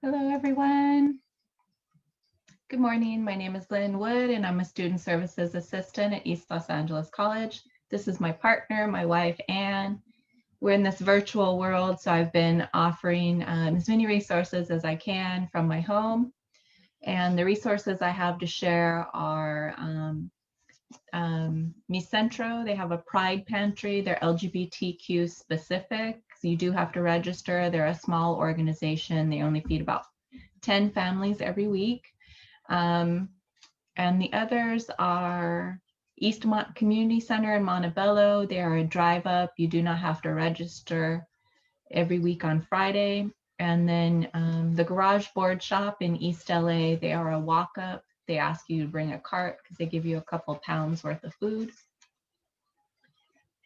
Hello, everyone. Good morning. My name is Lynn Wood, and I'm a Student Services Assistant at East Los Angeles College. This is my partner, my wife, Anne. We're in this virtual world, so I've been offering as many resources as I can from my home. And the resources I have to share are Mi Centro. They have a Pride Pantry. They're LGBTQ specific, so you do have to register. They're a small organization. They only feed about 10 families every week. And the others are Eastmont Community Center in Montebello. They are a drive up. You do not have to register every week on Friday. And then the Garage Board Shop in East LA, they are a walk up. They ask you to bring a cart because they give you a couple pounds worth of food.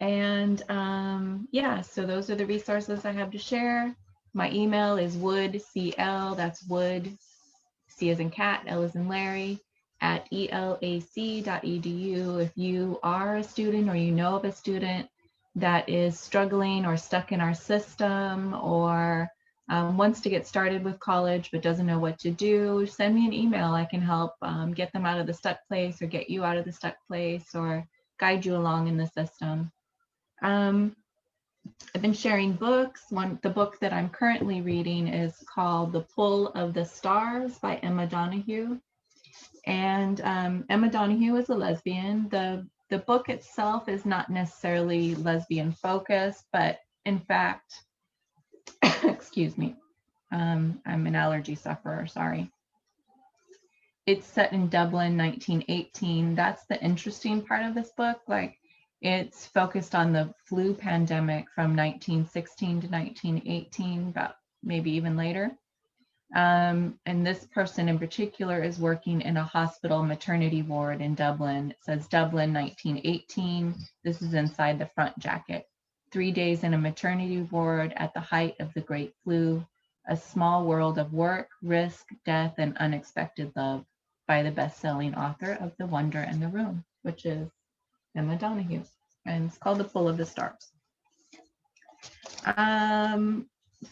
And yeah, so those are the resources I have to share. My email is woodcl, that's wood, C as in cat, L as in Larry, at elac.edu. If you are a student or you know of a student that is struggling or stuck in our system or wants to get started with college but doesn't know what to do, send me an email. I can help get them out of the stuck place or get you out of the stuck place or guide you along in the system. I've been sharing books. The book that I'm currently reading is called The Pull of the Stars by Emma Donoghue. And Emma Donoghue is a lesbian. The book itself is not necessarily lesbian focused, but in fact, excuse me, I'm an allergy sufferer, sorry. It's set in Dublin, 1918. That's the interesting part of this book. Like, it's focused on the flu pandemic from 1916 to 1918, about maybe even later. And this person in particular is working in a hospital maternity ward in Dublin. It says Dublin 1918. This is inside the front jacket. 3 days in a maternity ward at the height of the Great Flu, a small world of work, risk, death, and unexpected love by the best-selling author of The Wonder in the Room, which is Emma Donoghue, and it's called The Pull of the Stars.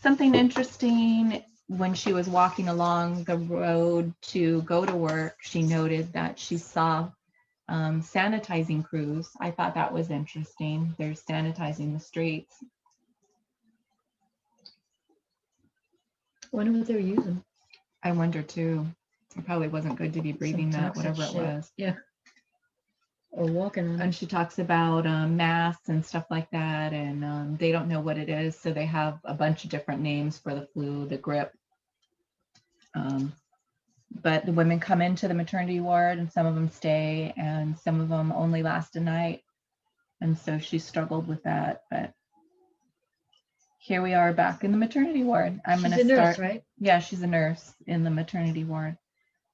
Something interesting, when she was walking along the road to go to work, she noted that she saw sanitizing crews. I thought that was interesting. They're sanitizing the streets. I wonder what they're using. I wonder too. It probably wasn't good to be breathing that, whatever it was. Yeah. Or walking on it. And she talks about masks and stuff like that, and they don't know what it is, so they have a bunch of different names for the flu, the grip. But the women come into the maternity ward, and some of them stay, and some of them only last a night. And so she struggled with that, but here we are back in the maternity ward. She's a nurse, right? Yeah, she's a nurse in the maternity ward.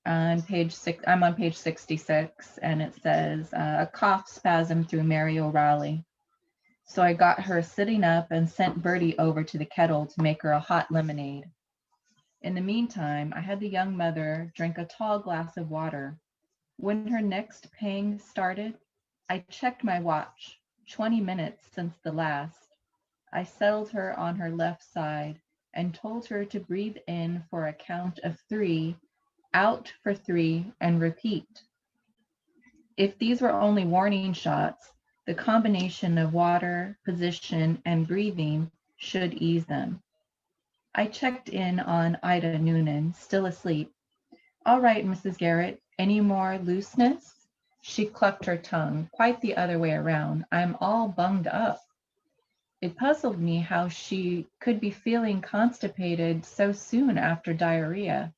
On page 6, I'm on page 66, and it says, a cough spasm through Mary OReilly. So I got her sitting up and sent Bertie over to the kettle to make her a hot lemonade. In the meantime, I had the young mother drink a tall glass of water. When her next pang started, I checked my watch, 20 minutes since the last. I settled her on her left side and told her to breathe in for a count of 3, out for 3, and repeat. If these were only warning shots, the combination of water, position, and breathing should ease them. I checked in on Ida Noonan, still asleep. All right, Mrs. Garrett, any more looseness? She clucked her tongue, quite the other way around. I'm all bunged up. It puzzled me how she could be feeling constipated so soon after diarrhea.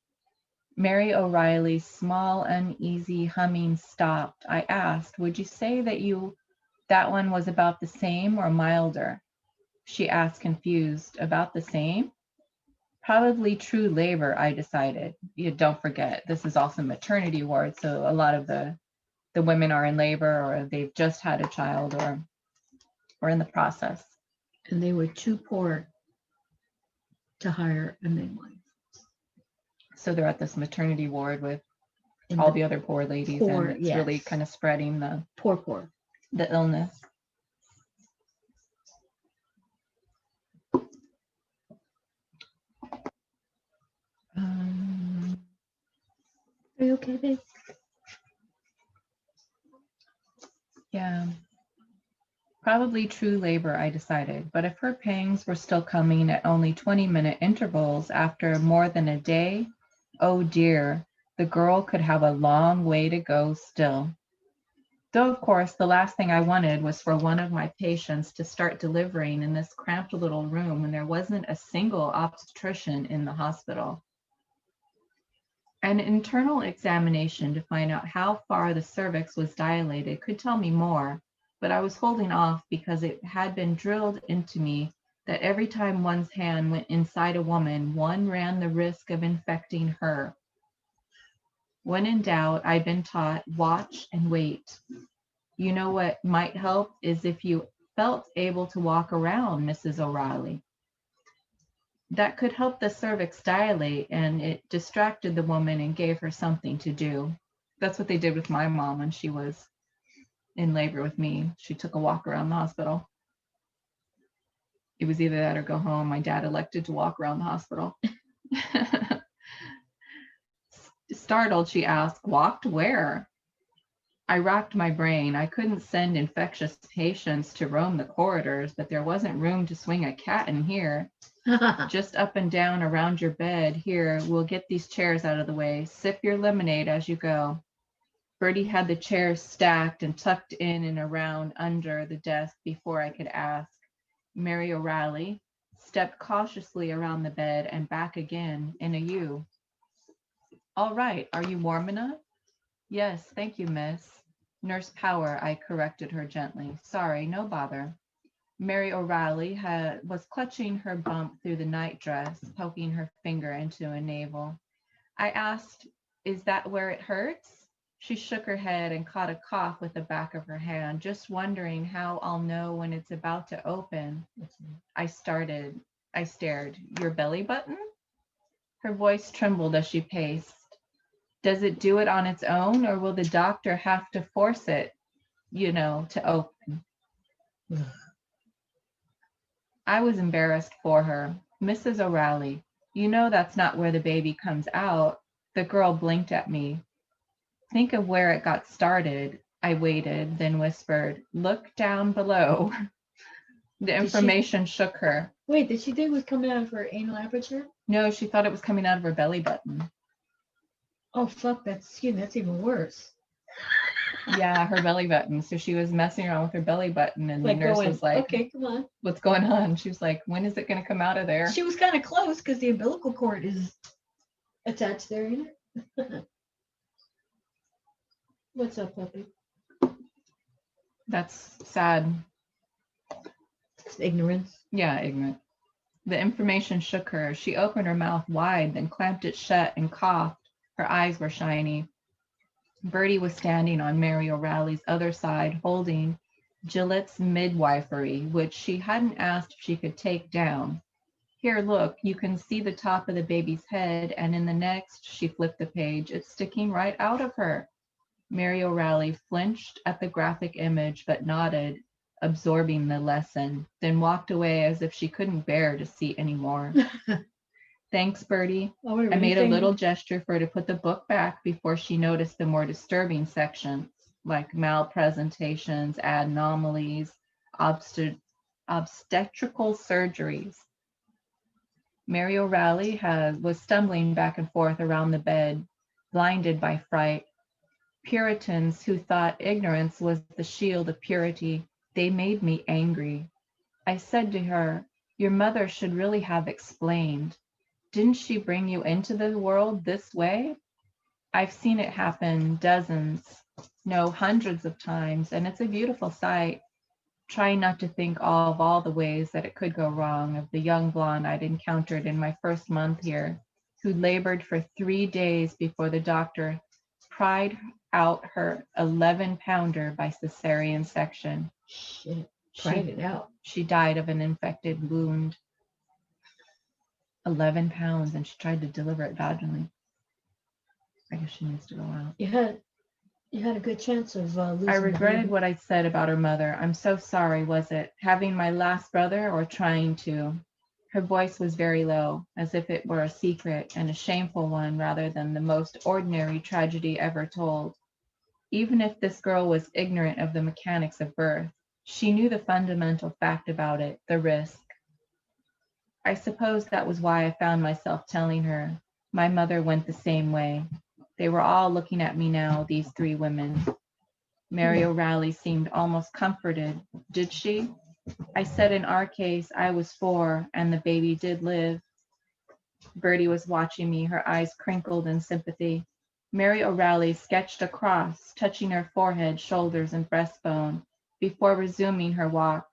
Mary OReilly's small, uneasy humming stopped. I asked, would you say that one was about the same or milder? She asked, confused. About the same? Probably true labor, I decided. Don't forget, this is also maternity ward, so a lot of the women are in labor, or they've just had a child, or in the process. And they were too poor to hire a midwife. So they're at this maternity ward with all the other poor ladies, and it's really kind of spreading the illness. okay, babe. Yeah. Probably true labor, I decided, but if her pangs were still coming at only 20-minute intervals after more than a day, oh dear, the girl could have a long way to go still. Though, of course, the last thing I wanted was for one of my patients to start delivering in this cramped little room when there wasn't a single obstetrician in the hospital. An internal examination to find out how far the cervix was dilated could tell me more, but I was holding off because it had been drilled into me that every time one's hand went inside a woman, one ran the risk of infecting her. When in doubt, I'd been taught, watch and wait. You know what might help is if you felt able to walk around, Mrs. O'Reilly. That could help the cervix dilate, and it distracted the woman and gave her something to do. That's what they did with my mom when she was in labor with me. She took a walk around the hospital. It was either that or go home. My dad elected to walk around the hospital. Startled, she asked, "Walked where?" I racked my brain. I couldn't send infectious patients to roam the corridors, but there wasn't room to swing a cat in here. Just up and down around your bed. Here, we'll get these chairs out of the way. Sip your lemonade as you go. Bertie had the chairs stacked and tucked in and around under the desk before I could ask. Mary O'Reilly stepped cautiously around the bed and back again in a U. All right, are you warm enough? Yes, thank you, miss. Nurse Power, I corrected her gently. Sorry, no bother. Mary O'Reilly was clutching her bump through the nightdress, poking her finger into a navel. I asked, "Is that where it hurts?" She shook her head and caught a cough with the back of her hand, just wondering how I'll know when it's about to open. I stared. Your belly button? Her voice trembled as she paced. Does it do it on its own, or will the doctor have to force it, to open? I was embarrassed for her. Mrs. O'Reilly, you know that's not where the baby comes out. The girl blinked at me. Think of where it got started. I waited, then whispered, look down below. The information shook her. Wait, did she think it was coming out of her anal aperture? No, she thought it was coming out of her belly button. Oh, fuck, that's even worse. Yeah, her belly button. So she was messing around with her belly button, and the nurse was like, okay, come on. What's going on? She was like, when is it going to come out of there? She was kind of close because the umbilical cord is attached there, isn't it? What's up, puppy? That's sad. Just ignorance. Yeah, ignorant. The information shook her. She opened her mouth wide, then clamped it shut and coughed. Her eyes were shiny. Bertie was standing on Mary O'Reilly's other side, holding Gillette's midwifery, which she hadn't asked if she could take down. Here, look, you can see the top of the baby's head, and in the next, she flipped the page, it's sticking right out of her. Mary O'Reilly flinched at the graphic image, but nodded, absorbing the lesson, then walked away as if she couldn't bear to see anymore. Thanks, Bertie. I made a little gesture for her to put the book back before she noticed the more disturbing sections, like malpresentations, anomalies, obstetrical surgeries. Mary O'Reilly was stumbling back and forth around the bed, blinded by fright. Puritans who thought ignorance was the shield of purity, they made me angry. I said to her, your mother should really have explained. Didn't she bring you into the world this way? I've seen it happen hundreds of times, and it's a beautiful sight. Trying not to think of all the ways that it could go wrong, of the young blonde I'd encountered in my first month here, who labored for 3 days before the doctor pried out her 11-pounder by cesarean section. Shit, pried it out. She died of an infected wound. 11 pounds, and she tried to deliver it vaginally. I guess she needs to go out. You had a good chance of losing. I regretted what I said about her mother. I'm so sorry, was it? Having my last brother or trying to? Her voice was very low, as if it were a secret and a shameful one rather than the most ordinary tragedy ever told. Even if this girl was ignorant of the mechanics of birth, she knew the fundamental fact about it, the risk. I suppose that was why I found myself telling her. My mother went the same way. They were all looking at me now, these three women. Mary O'Reilly seemed almost comforted. Did she? I said in our case, I was 4 and the baby did live. Bertie was watching me, her eyes crinkled in sympathy. Mary O'Reilly sketched a cross, touching her forehead, shoulders, and breastbone, before resuming her walk.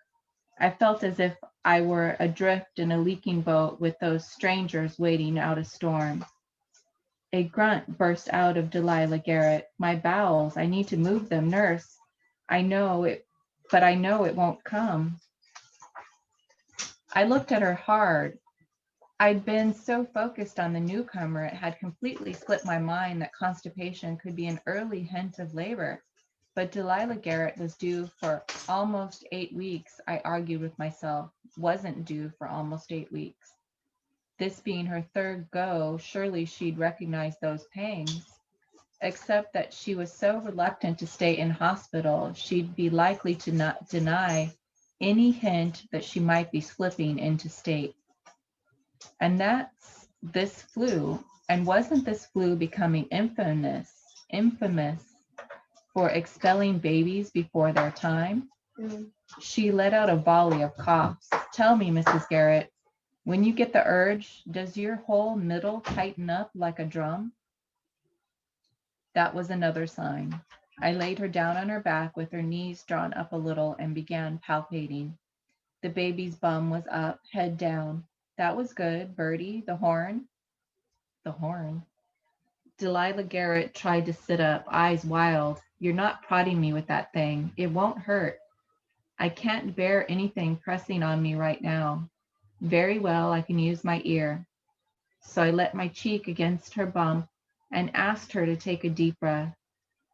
I felt as if I were adrift in a leaking boat with those strangers waiting out a storm. A grunt burst out of Delilah Garrett. My bowels, I need to move them, nurse. I know it, but I know it won't come. I looked at her hard. I'd been so focused on the newcomer, it had completely slipped my mind that constipation could be an early hint of labor. But Delilah Garrett was due for almost 8 weeks, I argued with myself, wasn't due for almost 8 weeks. This being her third go, surely she'd recognize those pangs. Except that she was so reluctant to stay in hospital, she'd be likely to not deny any hint that she might be slipping into state. And that's this flu. And wasn't this flu becoming infamous for expelling babies before their time? She let out a volley of coughs. Tell me, Mrs. Garrett, when you get the urge, does your whole middle tighten up like a drum? That was another sign. I laid her down on her back with her knees drawn up a little and began palpating. The baby's bum was up, head down. That was good. Bertie, the horn. The horn. Delilah Garrett tried to sit up, eyes wild. You're not prodding me with that thing. It won't hurt. I can't bear anything pressing on me right now. Very well, I can use my ear. So I let my cheek against her bump and asked her to take a deep breath.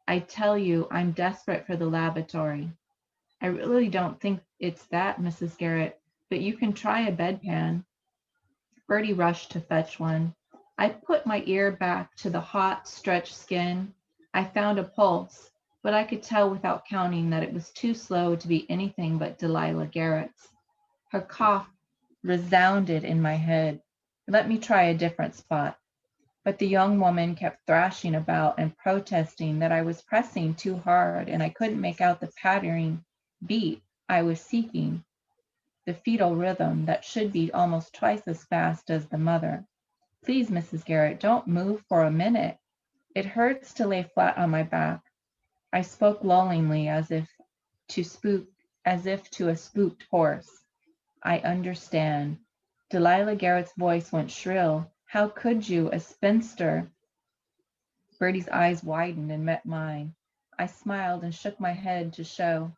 I tell you, I'm desperate for the lavatory. I really don't think it's that, Mrs. Garrett, but you can try a bedpan. Bertie rushed to fetch one. I put my ear back to the hot, stretched skin. I found a pulse, but I could tell without counting that it was too slow to be anything but Delilah Garrett's. Her cough resounded in my head. Let me try a different spot. But the young woman kept thrashing about and protesting that I was pressing too hard and I couldn't make out the pattering beat I was seeking, the fetal rhythm that should be almost twice as fast as the mother. Please, Mrs. Garrett, don't move for a minute. It hurts to lay flat on my back. I spoke lullingly as if to a spooked horse. I understand. Delilah Garrett's voice went shrill. How could you, a spinster? Bertie's eyes widened and met mine. I smiled and shook my head to show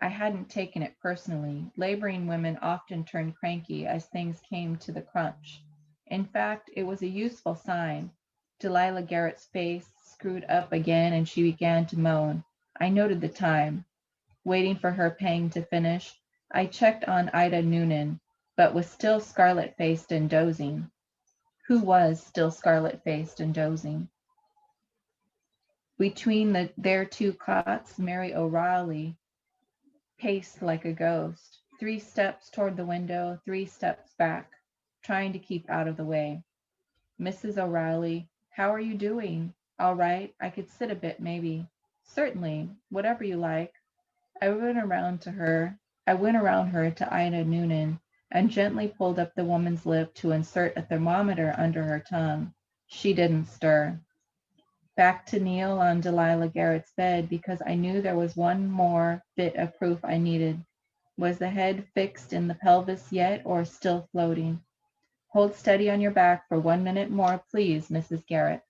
I hadn't taken it personally. Laboring women often turned cranky as things came to the crunch. In fact, it was a useful sign. Delilah Garrett's face screwed up again and she began to moan. I noted the time. Waiting for her pang to finish, I checked on Ida Noonan, but was still scarlet-faced and dozing. Who was still scarlet-faced and dozing? Between their two cots, Mary O'Reilly paced like a ghost, 3 steps toward the window, 3 steps back, trying to keep out of the way. Mrs. O'Reilly, how are you doing? All right, I could sit a bit, maybe. Certainly, whatever you like. I went around her to Ida Noonan and gently pulled up the woman's lip to insert a thermometer under her tongue. She didn't stir. Back to kneel on Delilah Garrett's bed because I knew there was one more bit of proof I needed. Was the head fixed in the pelvis yet or still floating? Hold steady on your back for 1 minute more, please, Mrs. Garrett.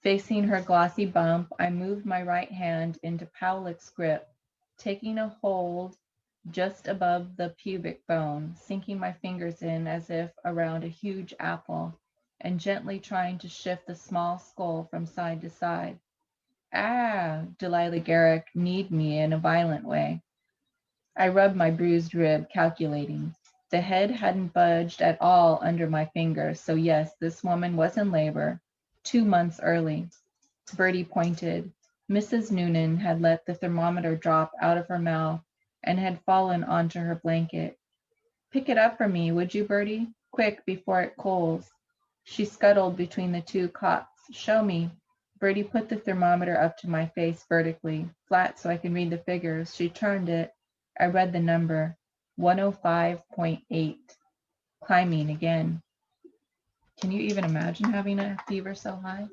Facing her glossy bump, I moved my right hand into Powlett's grip, taking a hold just above the pubic bone, sinking my fingers in as if around a huge apple, and gently trying to shift the small skull from side to side. Ah, Delilah Garrett kneed me in a violent way. I rubbed my bruised rib, calculating. The head hadn't budged at all under my fingers, so yes, this woman was in labor, 2 months early. Bertie pointed. Mrs. Noonan had let the thermometer drop out of her mouth and had fallen onto her blanket. Pick it up for me, would you, Bertie? Quick, before it cools. She scuttled between the two cots. Show me. Bertie put the thermometer up to my face vertically, flat so I could read the figures. She turned it. I read the number, 105.8. Climbing again. Can you even imagine having a fever so high?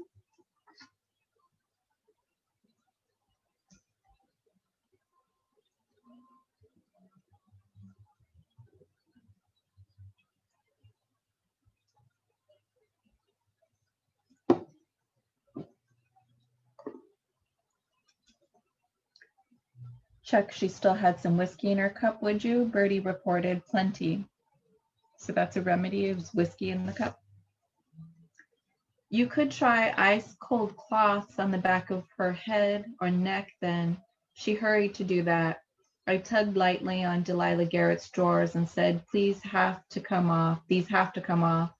Check she still had some whiskey in her cup, would you? Bertie reported. Plenty. So that's a remedy, is whiskey in the cup. You could try ice cold cloths on the back of her head or neck then. She hurried to do that. I tugged lightly on Delilah Garrett's drawers and said, please have to come off. These have to come off.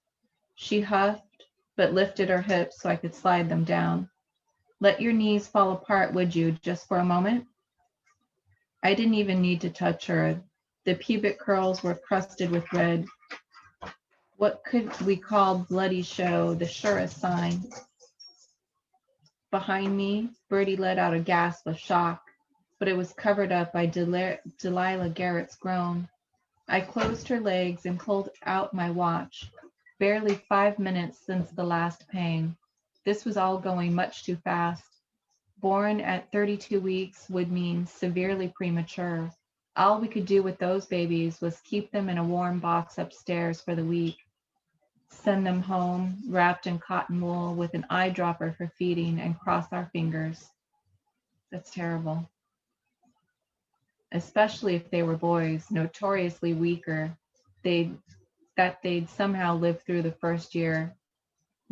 She huffed, but lifted her hips so I could slide them down. Let your knees fall apart, would you, just for a moment? I didn't even need to touch her. The pubic curls were crusted with red. What could we call bloody show, the surest sign? Behind me, Bertie let out a gasp of shock, but it was covered up by Delilah Garrett's groan. I closed her legs and pulled out my watch. Barely 5 minutes since the last pang. This was all going much too fast. Born at 32 weeks would mean severely premature. All we could do with those babies was keep them in a warm box upstairs for the week. Send them home, wrapped in cotton wool with an eyedropper for feeding, and cross our fingers. That's terrible. Especially if they were boys, notoriously weaker, they'd somehow live through the first year.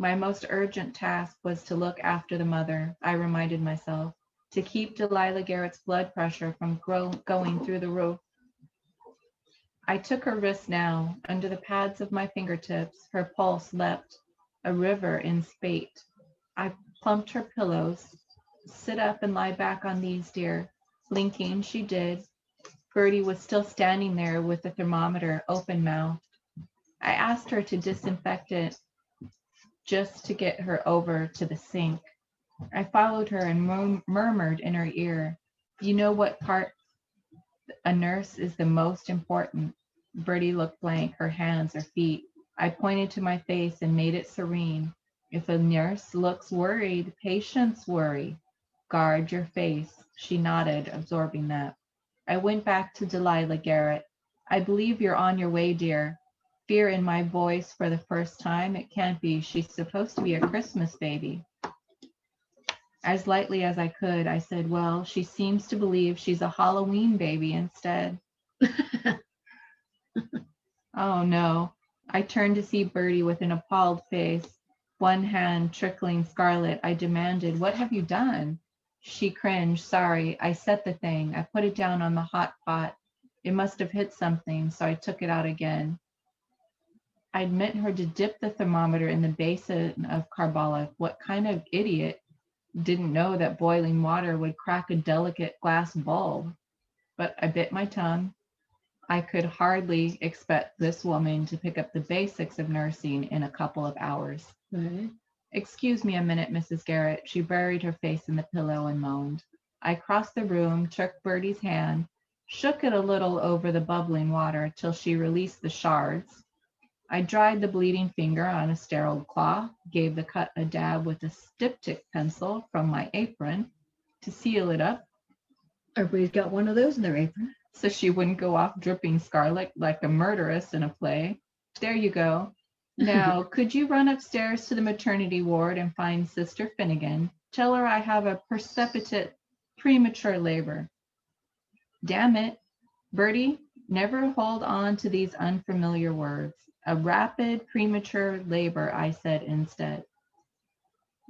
My most urgent task was to look after the mother, I reminded myself, to keep Delilah Garrett's blood pressure from going through the roof. I took her wrist now. Under the pads of my fingertips, her pulse leapt, a river in spate. I plumped her pillows. Sit up and lie back on these, dear. Blinking, she did. Bertie was still standing there with the thermometer open-mouthed. I asked her to disinfect it just to get her over to the sink. I followed her and murmured in her ear, you know what part a nurse is the most important? Bertie looked blank, her hands, her feet. I pointed to my face and made it serene. If a nurse looks worried, patients worry. Guard your face. She nodded, absorbing that. I went back to Delilah Garrett. I believe you're on your way, dear. Fear in my voice for the first time. It can't be. She's supposed to be a Christmas baby. As lightly as I could, I said, well, she seems to believe she's a Halloween baby instead. Oh, no. I turned to see Bertie with an appalled face, one hand trickling scarlet. I demanded, what have you done? She cringed. Sorry, I set the thing. I put it down on the hot pot. It must have hit something, so I took it out again. I'd meant her to dip the thermometer in the basin of carbolic. What kind of idiot didn't know that boiling water would crack a delicate glass bulb? But I bit my tongue. I could hardly expect this woman to pick up the basics of nursing in a couple of hours. Right. Excuse me a minute, Mrs. Garrett. She buried her face in the pillow and moaned. I crossed the room, took Bertie's hand, shook it a little over the bubbling water till she released the shards. I dried the bleeding finger on a sterile cloth, gave the cut a dab with a styptic pencil from my apron to seal it up. Everybody's got one of those in their apron. So she wouldn't go off dripping scarlet like a murderess in a play. There you go. Now, could you run upstairs to the maternity ward and find Sister Finnegan? Tell her I have a precipitate premature labor. Damn it. Bertie, never hold on to these unfamiliar words. A rapid premature labor, I said instead.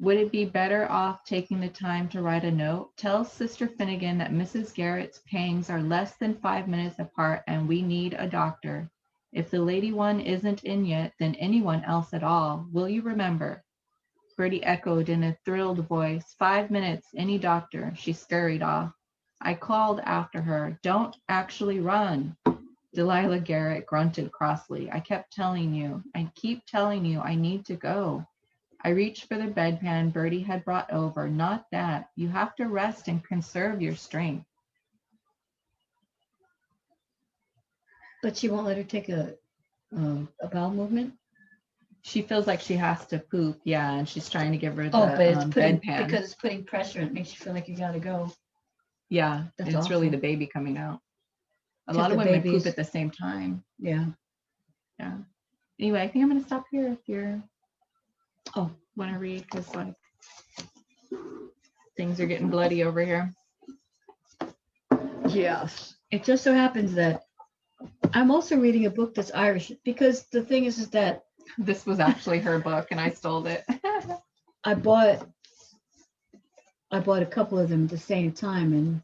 Would it be better off taking the time to write a note? Tell Sister Finnegan that Mrs. Garrett's pangs are less than 5 minutes apart and we need a doctor. If the lady one isn't in yet, then anyone else at all. Will you remember? Bertie echoed in a thrilled voice. 5 minutes, any doctor. She scurried off. I called after her. Don't actually run. Delilah Garrett grunted crossly. I keep telling you, I need to go. I reached for the bedpan Bertie had brought over. Not that. You have to rest and conserve your strength. But she won't let her take a bowel movement. She feels like she has to poop, yeah, and she's trying to give her the But it's bedpan. because it's putting pressure. It makes you feel like you gotta go. Yeah, That's it's really awful. the baby coming out. A 'Cause lot of the women babies- poop at the same time. Yeah. Yeah. Anyway, I think I'm gonna stop here if you're Oh, want to read, because like things are getting bloody over here. yes. It just so happens that I'm also reading a book that's Irish, because the thing is that This was actually her book and I stole it. I bought a couple of them at the same time, and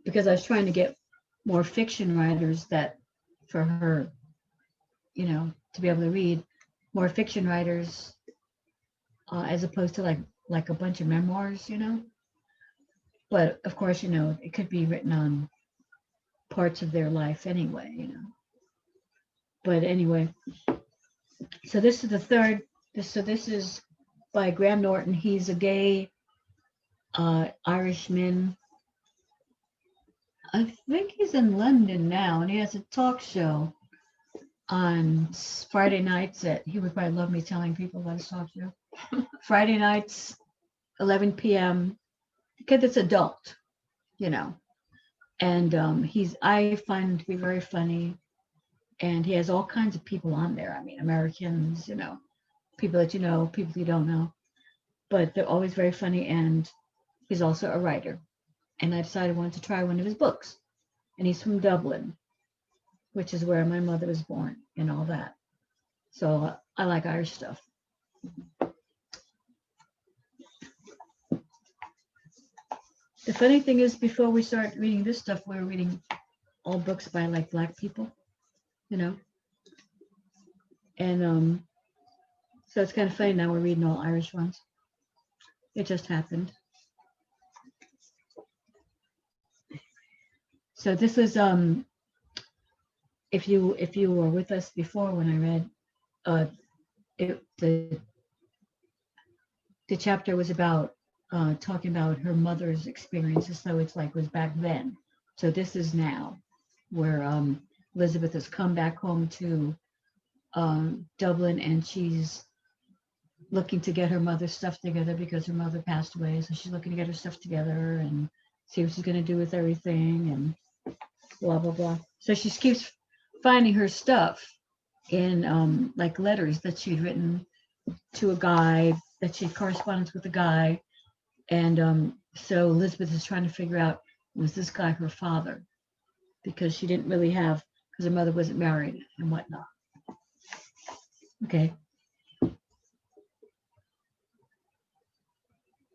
because I was trying to get more fiction writers that for her, to be able to read more fiction writers, as opposed to like a bunch of memoirs, But of course, it could be written on parts of their life anyway, But anyway, so this is the third. This is by Graham Norton. He's a gay Irishman. I think he's in London now, and he has a talk show on Friday nights he would probably love me telling people about his talk show. Friday nights, 11 p.m. because it's adult, And I find him to be very funny, and he has all kinds of people on there. I mean, Americans, people that you know, people you don't know, but they're always very funny. And he's also a writer. And I decided I wanted to try one of his books. And he's from Dublin, which is where my mother was born and all that. So I like Irish stuff. The funny thing is, before we start reading this stuff, we're reading all books by like Black people, And so it's kind of funny now we're reading all Irish ones. It just happened. So this is if you were with us before when I read the chapter was about talking about her mother's experiences, so it's like it was back then. So this is now where Elizabeth has come back home to Dublin, and she's looking to get her mother's stuff together because her mother passed away. So she's looking to get her stuff together and see what she's going to do with everything and blah, blah, blah. So she keeps finding her stuff in like letters that she'd written to a guy, that she had correspondence with a guy. And so Elizabeth is trying to figure out, was this guy her father? Because she didn't really have, because her mother wasn't married and whatnot. Okay.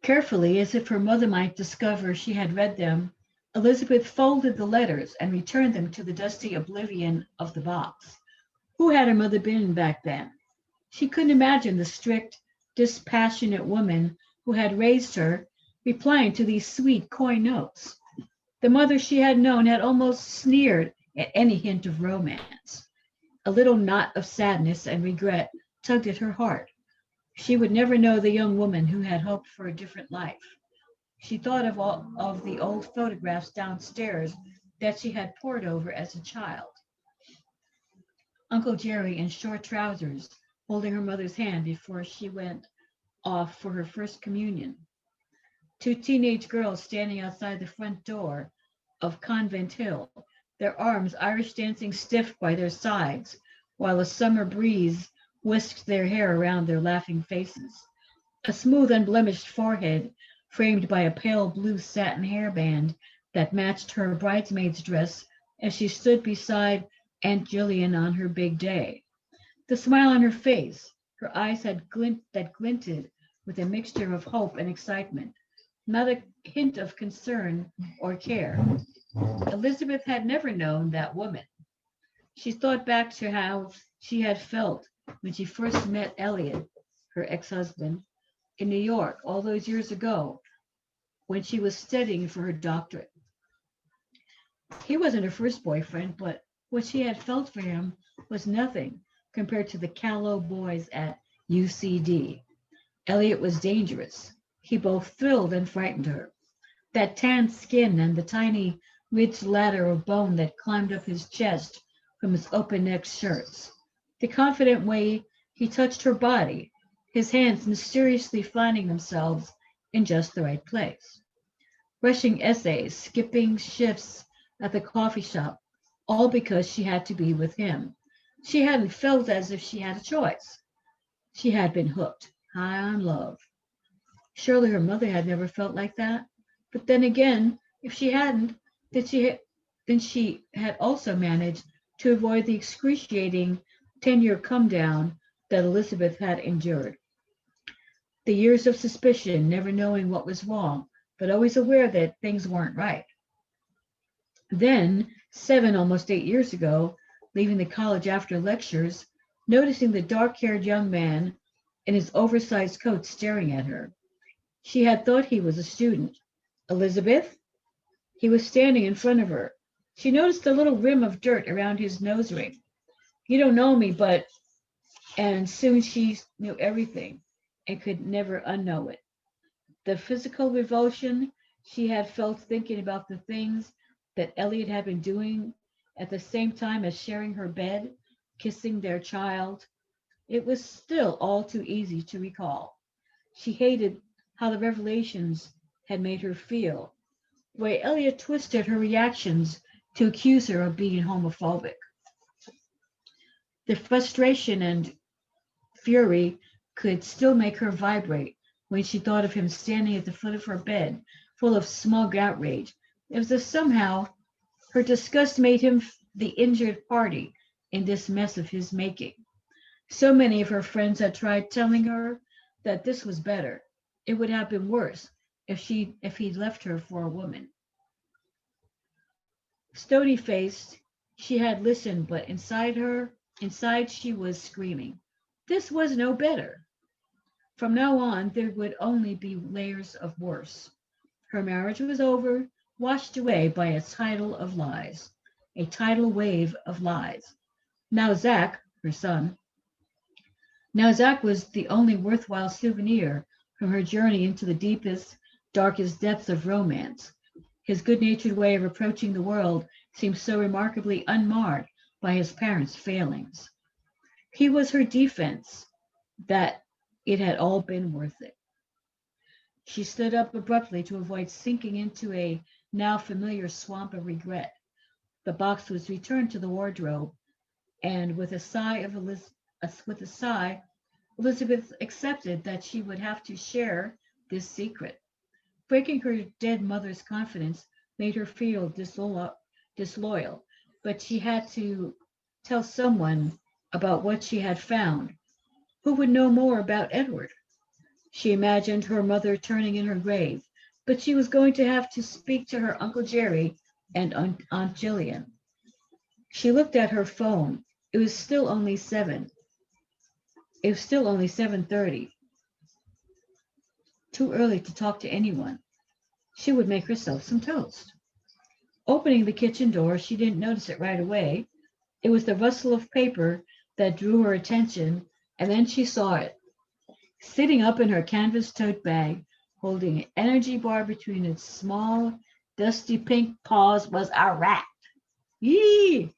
Carefully, as if her mother might discover she had read them, Elizabeth folded the letters and returned them to the dusty oblivion of the box. Who had her mother been back then? She couldn't imagine the strict, dispassionate woman who had raised her replying to these sweet coin notes. The mother she had known had almost sneered at any hint of romance. A little knot of sadness and regret tugged at her heart. She would never know the young woman who had hoped for a different life. She thought of all of the old photographs downstairs that she had pored over as a child. Uncle Jerry in short trousers, holding her mother's hand before she went off for her first communion. Two teenage girls standing outside the front door of Convent Hill, their arms Irish dancing stiff by their sides, while a summer breeze whisked their hair around their laughing faces. A smooth, unblemished forehead framed by a pale blue satin hairband that matched her bridesmaid's dress as she stood beside Aunt Jillian on her big day. The smile on her face, her eyes that glinted with a mixture of hope and excitement, not a hint of concern or care. Elizabeth had never known that woman. She thought back to how she had felt when she first met Elliot, her ex-husband, in New York all those years ago when she was studying for her doctorate. He wasn't her first boyfriend, but what she had felt for him was nothing compared to the callow boys at UCD. Elliot was dangerous. He both thrilled and frightened her. That tanned skin and the tiny ridged ladder of bone that climbed up his chest from his open-necked shirts. The confident way he touched her body, his hands mysteriously finding themselves in just the right place. Rushing essays, skipping shifts at the coffee shop, all because she had to be with him. She hadn't felt as if she had a choice. She had been hooked, high on love. Surely her mother had never felt like that. But then again, if she hadn't, then she had also managed to avoid the excruciating 10-year come down that Elizabeth had endured. The years of suspicion, never knowing what was wrong, but always aware that things weren't right. Then, 7, almost 8 years ago, leaving the college after lectures, noticing the dark-haired young man in his oversized coat staring at her. She had thought he was a student. Elizabeth? He was standing in front of her. She noticed a little rim of dirt around his nose ring. You don't know me, but... And soon she knew everything and could never unknow it. The physical revulsion she had felt thinking about the things that Elliot had been doing at the same time as sharing her bed, kissing their child. It was still all too easy to recall. She hated how the revelations had made her feel, the way Elliot twisted her reactions to accuse her of being homophobic. The frustration and fury could still make her vibrate when she thought of him standing at the foot of her bed, full of smug outrage. It was as somehow her disgust made him the injured party in this mess of his making. So many of her friends had tried telling her that this was better. It would have been worse if he'd left her for a woman. Stony-faced, she had listened, but inside she was screaming. This was no better. From now on, there would only be layers of worse. Her marriage was over, washed away by a tidal of lies, a tidal wave of lies. Now Zach, her son, now Zach was the only worthwhile souvenir from her journey into the deepest, darkest depths of romance. His good-natured way of approaching the world seemed so remarkably unmarred by his parents' failings. He was her defense that it had all been worth it. She stood up abruptly to avoid sinking into a now familiar swamp of regret. The box was returned to the wardrobe, and with a sigh, Elizabeth accepted that she would have to share this secret. Breaking her dead mother's confidence made her feel disloyal, but she had to tell someone about what she had found. Who would know more about Edward? She imagined her mother turning in her grave, but she was going to have to speak to her Uncle Jerry and Aunt Jillian. She looked at her phone. It was still only 7:30. Too early to talk to anyone. She would make herself some toast. Opening the kitchen door, she didn't notice it right away. It was the rustle of paper that drew her attention, and then she saw it. Sitting up in her canvas tote bag, holding an energy bar between its small, dusty pink paws, was a rat. Yee!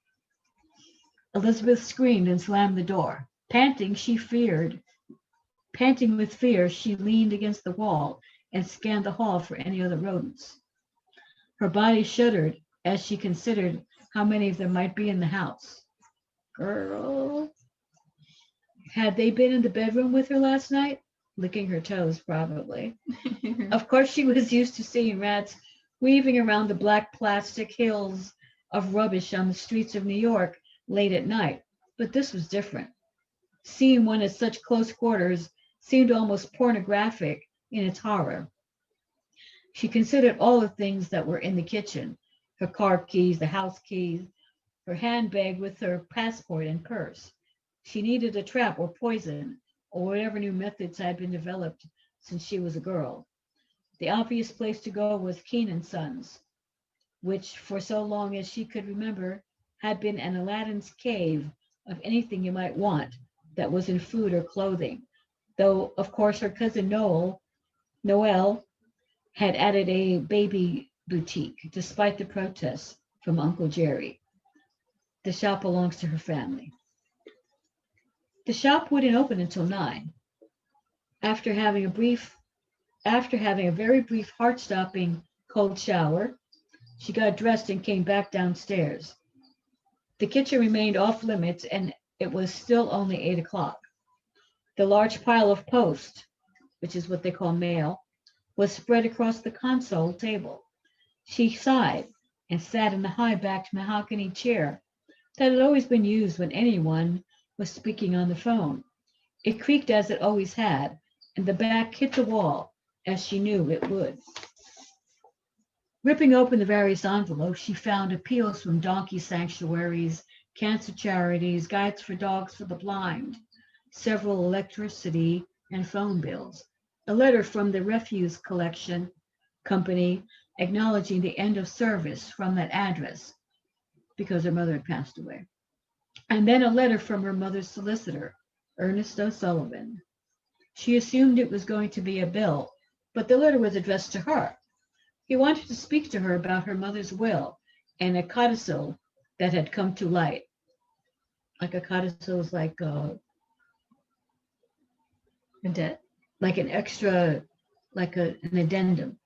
Elizabeth screamed and slammed the door. Panting with fear, she leaned against the wall and scanned the hall for any other rodents. Her body shuddered as she considered how many of them might be in the house. Girl. Had they been in the bedroom with her last night? Licking her toes, probably. Of course, she was used to seeing rats weaving around the black plastic hills of rubbish on the streets of New York late at night, but this was different. Seeing one at such close quarters seemed almost pornographic in its horror. She considered all the things that were in the kitchen, her car keys, the house keys, her handbag with her passport and purse. She needed a trap or poison or whatever new methods had been developed since she was a girl. The obvious place to go was Keenan Sons, which for so long as she could remember had been an Aladdin's cave of anything you might want that was in food or clothing. Though, of course, her cousin Noel, had added a baby boutique, despite the protests from Uncle Jerry. The shop belongs to her family. The shop wouldn't open until 9. After having a very brief heart-stopping cold shower, she got dressed and came back downstairs. The kitchen remained off limits and it was still only 8 o'clock. The large pile of post, which is what they call mail, was spread across the console table. She sighed and sat in the high-backed mahogany chair that had always been used when anyone was speaking on the phone. It creaked as it always had, and the back hit the wall as she knew it would. Ripping open the various envelopes, she found appeals from donkey sanctuaries, cancer charities, guides for dogs for the blind, several electricity and phone bills, a letter from the refuse collection company acknowledging the end of service from that address because her mother had passed away, and then a letter from her mother's solicitor, Ernest O'Sullivan. She assumed it was going to be a bill, but the letter was addressed to her. He wanted to speak to her about her mother's will and a codicil that had come to light. Like a codicil is like an extra, like an addendum.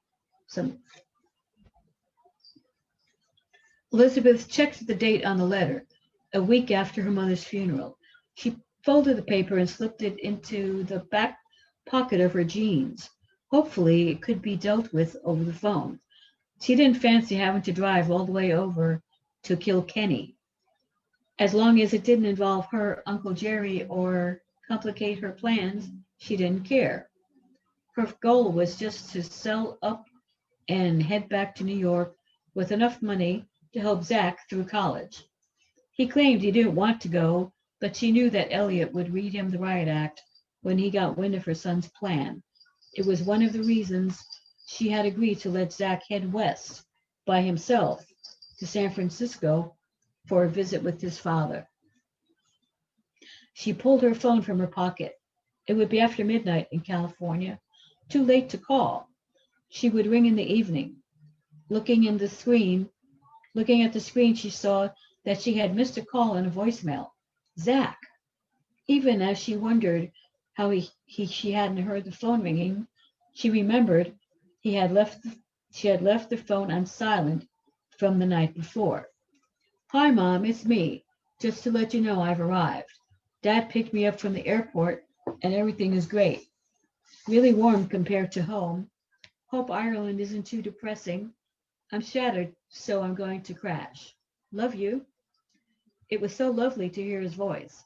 Elizabeth checked the date on the letter, a week after her mother's funeral. She folded the paper and slipped it into the back pocket of her jeans. Hopefully, it could be dealt with over the phone. She didn't fancy having to drive all the way over to Kilkenny. As long as it didn't involve her Uncle Jerry or complicate her plans, she didn't care. Her goal was just to sell up and head back to New York with enough money to help Zach through college. He claimed he didn't want to go, but she knew that Elliot would read him the riot act when he got wind of her son's plan. It was one of the reasons she had agreed to let Zach head west by himself to San Francisco for a visit with his father. She pulled her phone from her pocket. It would be after midnight in California, too late to call. She would ring in the evening. Looking at the screen, she saw that she had missed a call and a voicemail. Zach. Even as she wondered how she hadn't heard the phone ringing, she remembered she had left the phone on silent from the night before. Hi, Mom, it's me. Just to let you know I've arrived. Dad picked me up from the airport and everything is great. Really warm compared to home. Hope Ireland isn't too depressing. I'm shattered, so I'm going to crash. Love you. It was so lovely to hear his voice,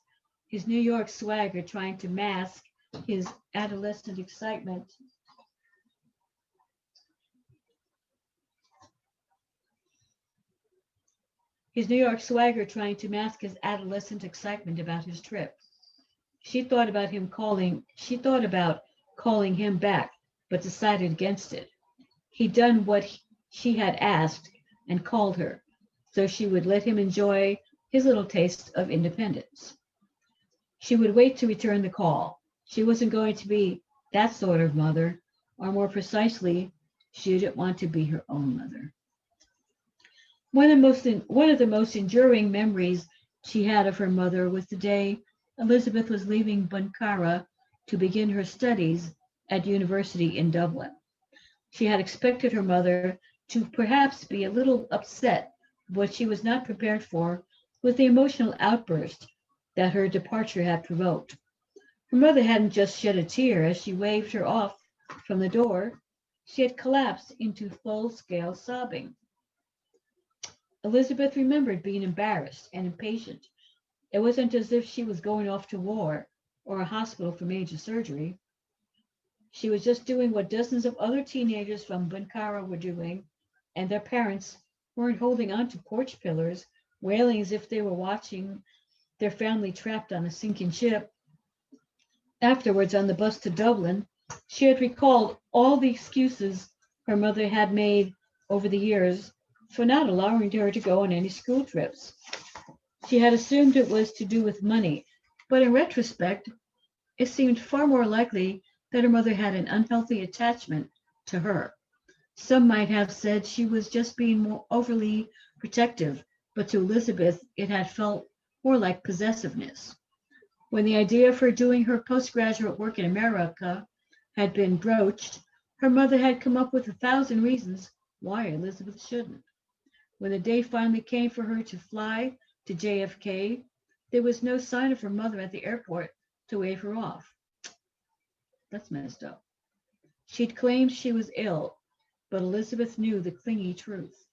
his New York swagger trying to mask his adolescent excitement. His New York swagger trying to mask his adolescent excitement about his trip. She thought about calling him back, but decided against it. He'd done what she had asked and called her, so she would let him enjoy his little taste of independence. She would wait to return the call. She wasn't going to be that sort of mother, or more precisely, she didn't want to be her own mother. One of the most enduring memories she had of her mother was the day Elizabeth was leaving Bunkara to begin her studies at university in Dublin. She had expected her mother to perhaps be a little upset. What she was not prepared for was the emotional outburst that her departure had provoked. Her mother hadn't just shed a tear as she waved her off from the door. She had collapsed into full-scale sobbing. Elizabeth remembered being embarrassed and impatient. It wasn't as if she was going off to war or a hospital for major surgery. She was just doing what dozens of other teenagers from Bunkara were doing, and their parents weren't holding on to porch pillars, wailing as if they were watching their family trapped on a sinking ship. Afterwards, on the bus to Dublin, she had recalled all the excuses her mother had made over the years for not allowing her to go on any school trips. She had assumed it was to do with money, but in retrospect, it seemed far more likely that her mother had an unhealthy attachment to her. Some might have said she was just being more overly protective, but to Elizabeth, it had felt more like possessiveness. When the idea of her doing her postgraduate work in America had been broached, her mother had come up with 1,000 reasons why Elizabeth shouldn't. When the day finally came for her to fly to JFK, there was no sign of her mother at the airport to wave her off. That's messed up. She'd claimed she was ill, but Elizabeth knew the clingy truth.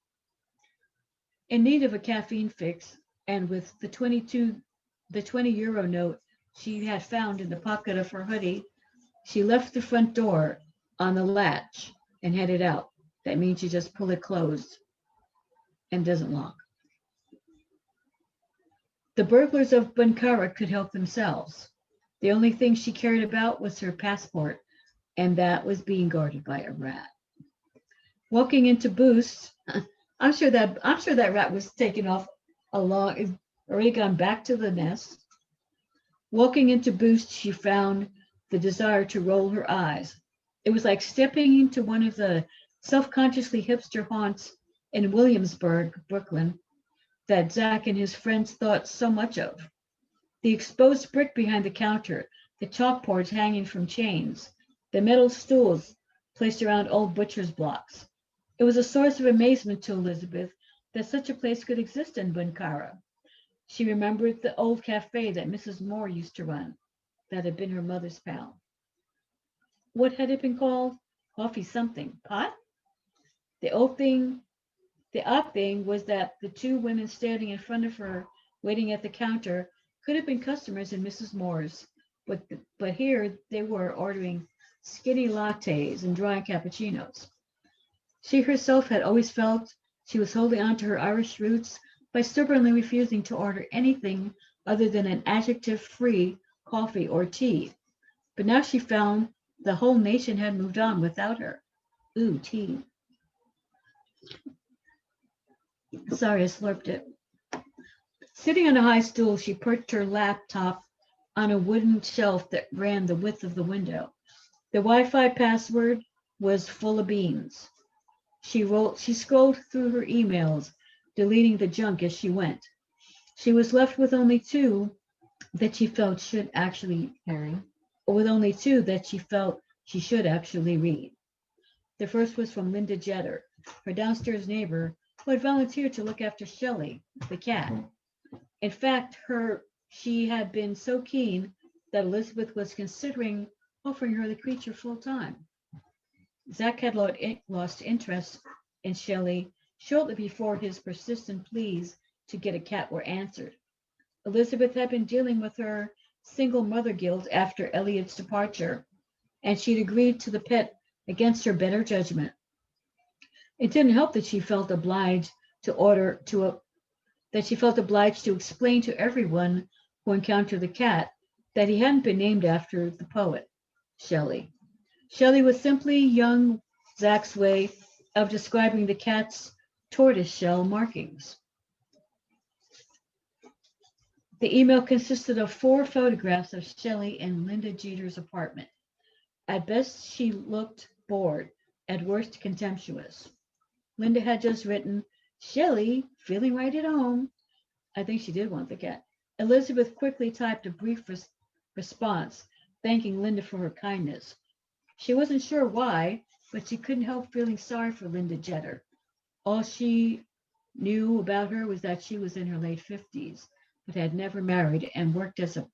In need of a caffeine fix, and with the 20 euro note she had found in the pocket of her hoodie, she left the front door on the latch and headed out. That means you just pull it closed and doesn't lock. The burglars of Bunkara could help themselves. The only thing she cared about was her passport, and that was being guarded by a rat. Walking into Boost, I'm sure that rat was taken off already gone back to the nest. Walking into Boost, she found the desire to roll her eyes. It was like stepping into one of the self-consciously hipster haunts in Williamsburg, Brooklyn, that Zach and his friends thought so much of. The exposed brick behind the counter, the chalkboards hanging from chains, the metal stools placed around old butcher's blocks. It was a source of amazement to Elizabeth that such a place could exist in Bunkara. She remembered the old cafe that Mrs. Moore used to run, that had been her mother's pal. What had it been called? Coffee something. Pot? The odd thing was that the two women standing in front of her, waiting at the counter, could have been customers in Mrs. Moore's, but here they were ordering skinny lattes and dry cappuccinos. She herself had always felt she was holding on to her Irish roots by stubbornly refusing to order anything other than an adjective-free coffee or tea. But now she found the whole nation had moved on without her. Ooh, tea. Sorry, I slurped it. Sitting on a high stool, she perched her laptop on a wooden shelf that ran the width of the window. The Wi-Fi password was full of beans. She scrolled through her emails, deleting the junk as she went. She was left with only two that she felt should actually read. The first was from Linda Jetter, her downstairs neighbor, who had volunteered to look after Shelley, the cat. In fact, she had been so keen that Elizabeth was considering offering her the creature full time. Zach had lost interest in Shelley shortly before his persistent pleas to get a cat were answered. Elizabeth had been dealing with her single mother guilt after Elliot's departure, and she'd agreed to the pet against her better judgment. It didn't help that she felt obliged to explain to everyone who encountered the cat that he hadn't been named after the poet, Shelley. Shelley was simply young Zach's way of describing the cat's tortoiseshell markings. The email consisted of 4 photographs of Shelley in Linda Jeter's apartment. At best, she looked bored, at worst, contemptuous. Linda had just written, "Shelley, feeling right at home." I think she did want the cat. Elizabeth quickly typed a brief response, thanking Linda for her kindness. She wasn't sure why, but she couldn't help feeling sorry for Linda Jetter. All she knew about her was that she was in her late 50s, but had never married and worked as a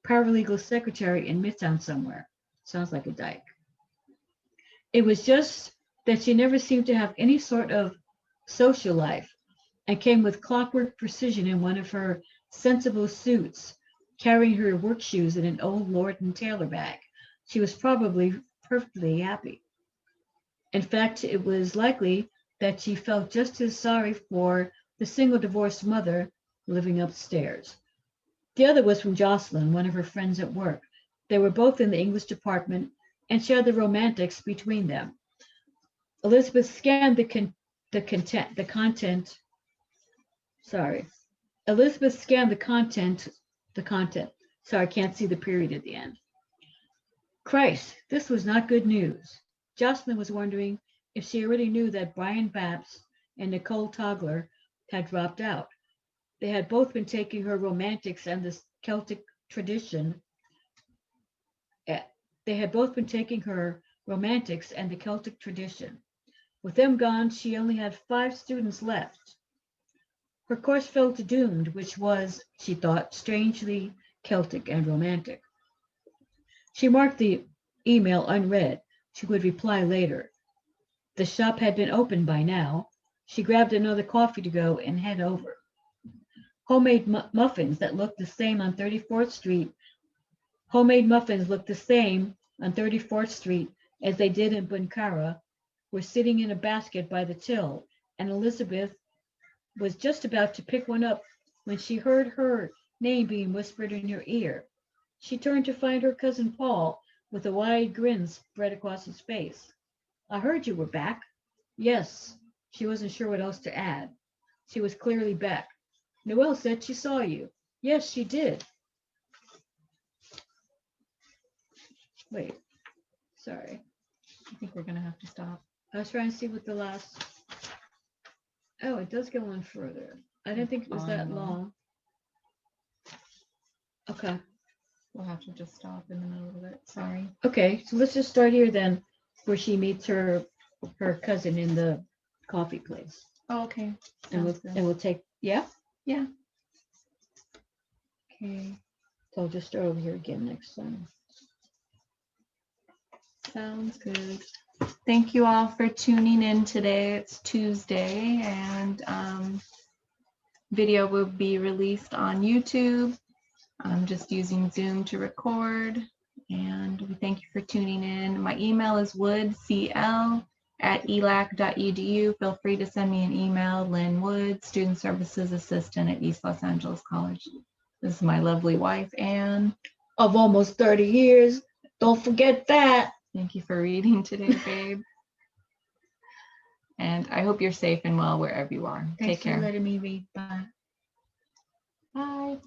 paralegal secretary in Midtown somewhere. Sounds like a dyke. It was just that she never seemed to have any sort of social life and came with clockwork precision in one of her sensible suits, carrying her work shoes in an old Lord and Taylor bag. She was probably perfectly happy. In fact, it was likely that she felt just as sorry for the single divorced mother living upstairs. The other was from Jocelyn, one of her friends at work. They were both in the English department and shared the romantics between them. Elizabeth scanned the content. Sorry. Elizabeth scanned the content. Sorry, I can't see the period at the end. Christ, this was not good news. Jocelyn was wondering if she already knew that Brian Babs and Nicole Togler had dropped out. They had both been taking her romantics and the Celtic tradition. They had both been taking her romantics and the Celtic tradition. With them gone, she only had 5 students left. Her course felt doomed, which was, she thought, strangely Celtic and romantic. She marked the email unread. She would reply later. The shop had been opened by now. She grabbed another coffee to go and head over. Homemade muffins that looked the same on 34th Street. Homemade muffins looked the same on 34th Street as they did in Bunkara, were sitting in a basket by the till, and Elizabeth was just about to pick one up when she heard her name being whispered in her ear. She turned to find her cousin Paul with a wide grin spread across his face. I heard you were back. Yes, she wasn't sure what else to add. She was clearly back. Noelle said she saw you. Yes, she did. Wait, sorry. I think we're gonna have to stop. I was trying to see what the last. Oh, it does go on further. I didn't think it was that long. Okay. We'll have to just stop in the middle of it. Sorry. Okay, so let's just start here then, where she meets her cousin in the coffee place. Oh, okay. And we'll take, yeah? Yeah. Okay. So I'll just start over here again next time. Sounds good. Thank you all for tuning in today. It's Tuesday, and video will be released on YouTube. I'm just using Zoom to record, and we thank you for tuning in. My email is woodcl@elac.edu. Feel free to send me an email. Lynn Wood, Student Services Assistant at East Los Angeles College. This is my lovely wife, Anne. Of almost 30 years. Don't forget that. Thank you for reading today, babe. And I hope you're safe and well wherever you are. Thanks Take care. for letting me read. Bye. Bye.